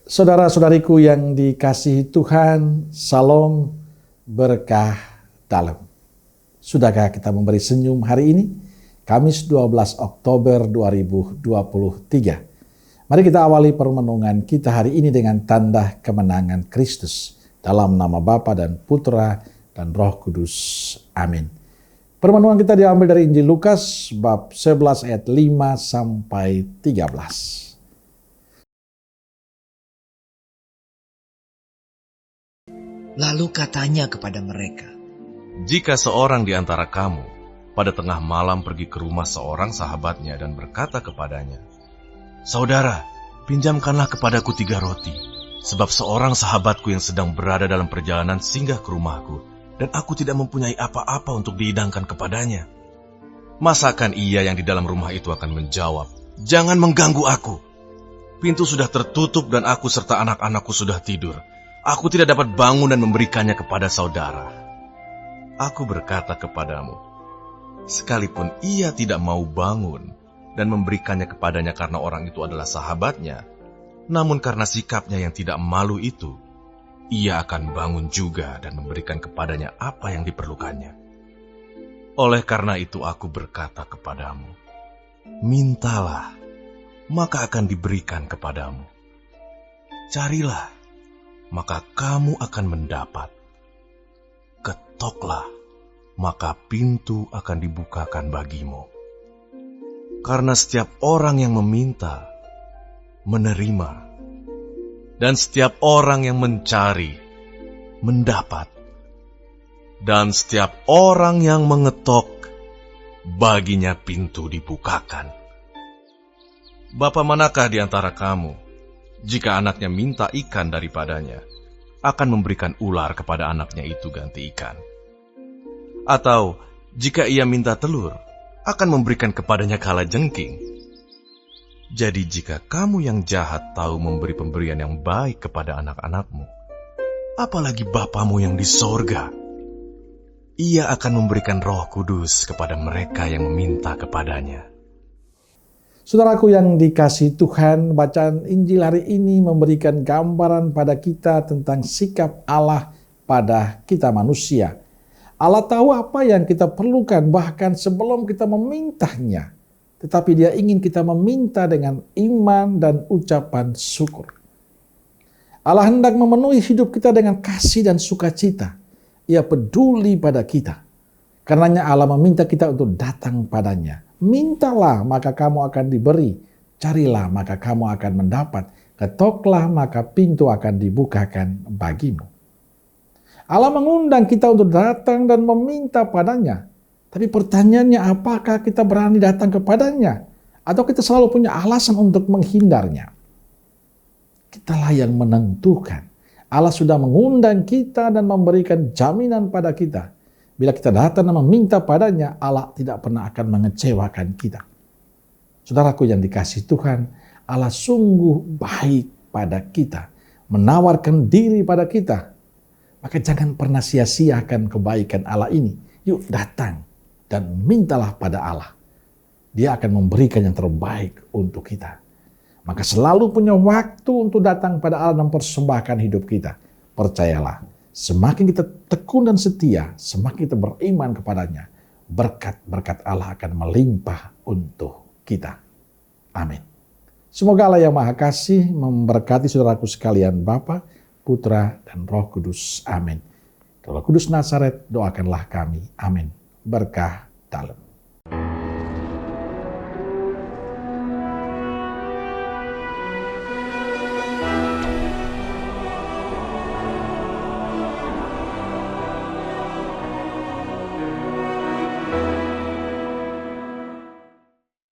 Saudara-saudariku yang dikasihi Tuhan, salam berkah dalam. Sudahkah kita memberi senyum hari ini? Kamis 12 Oktober 2023. Mari kita awali permenungan kita hari ini dengan tanda kemenangan Kristus. Dalam nama Bapa dan Putra dan Roh Kudus. Amin. Permenungan kita diambil dari Injil Lukas bab 11 ayat 5 sampai 13. Lalu katanya kepada mereka, "Jika seorang di antara kamu pada tengah malam pergi ke rumah seorang sahabatnya dan berkata kepadanya, 'Saudara, pinjamkanlah kepadaku 3 roti, sebab seorang sahabatku yang sedang berada dalam perjalanan singgah ke rumahku, dan aku tidak mempunyai apa-apa untuk dihidangkan kepadanya.' Masakan ia yang di dalam rumah itu akan menjawab, 'Jangan mengganggu aku. Pintu sudah tertutup dan aku serta anak-anakku sudah tidur. Aku tidak dapat bangun dan memberikannya kepada saudara.' Aku berkata kepadamu, sekalipun ia tidak mau bangun dan memberikannya kepadanya karena orang itu adalah sahabatnya, namun karena sikapnya yang tidak malu itu, ia akan bangun juga dan memberikan kepadanya apa yang diperlukannya. Oleh karena itu aku berkata kepadamu, mintalah, maka akan diberikan kepadamu. Carilah, maka kamu akan mendapat. Ketoklah, maka pintu akan dibukakan bagimu. Karena setiap orang yang meminta, menerima. Dan setiap orang yang mencari, mendapat. Dan setiap orang yang mengetok, baginya pintu dibukakan. Bapa manakah di antara kamu, jika anaknya minta ikan daripadanya, akan memberikan ular kepada anaknya itu ganti ikan? Atau jika ia minta telur, akan memberikan kepadanya kalajengking? Jadi jika kamu yang jahat tahu memberi pemberian yang baik kepada anak-anakmu, apalagi Bapamu yang di sorga, ia akan memberikan Roh Kudus kepada mereka yang meminta kepadanya." Saudaraku yang dikasihi Tuhan, bacaan Injil hari ini memberikan gambaran pada kita tentang sikap Allah pada kita manusia. Allah tahu apa yang kita perlukan bahkan sebelum kita memintanya. Tetapi Dia ingin kita meminta dengan iman dan ucapan syukur. Allah hendak memenuhi hidup kita dengan kasih dan sukacita. Ia peduli pada kita. Karenanya Allah meminta kita untuk datang padanya. Mintalah maka kamu akan diberi, carilah maka kamu akan mendapat, ketoklah maka pintu akan dibukakan bagimu. Allah mengundang kita untuk datang dan meminta padanya. Tapi pertanyaannya, apakah kita berani datang kepadanya? Atau kita selalu punya alasan untuk menghindarnya? Kitalah yang menentukan. Allah sudah mengundang kita dan memberikan jaminan pada kita. Bila kita datang dan meminta padanya, Allah tidak pernah akan mengecewakan kita. Saudaraku yang dikasihi Tuhan, Allah sungguh baik pada kita, menawarkan diri pada kita. Maka jangan pernah sia-siakan kebaikan Allah ini. Yuk datang dan mintalah pada Allah. Dia akan memberikan yang terbaik untuk kita. Maka selalu punya waktu untuk datang pada Allah dan persembahkan hidup kita. Percayalah. Semakin kita tekun dan setia, semakin kita beriman kepadanya, berkat-berkat Allah akan melimpah untuk kita. Amin. Semoga Allah yang Maha Kasih memberkati saudaraku sekalian, Bapa, Putra, dan Roh Kudus. Amin. Roh Kudus Nazaret, doakanlah kami. Amin. Berkah dalam.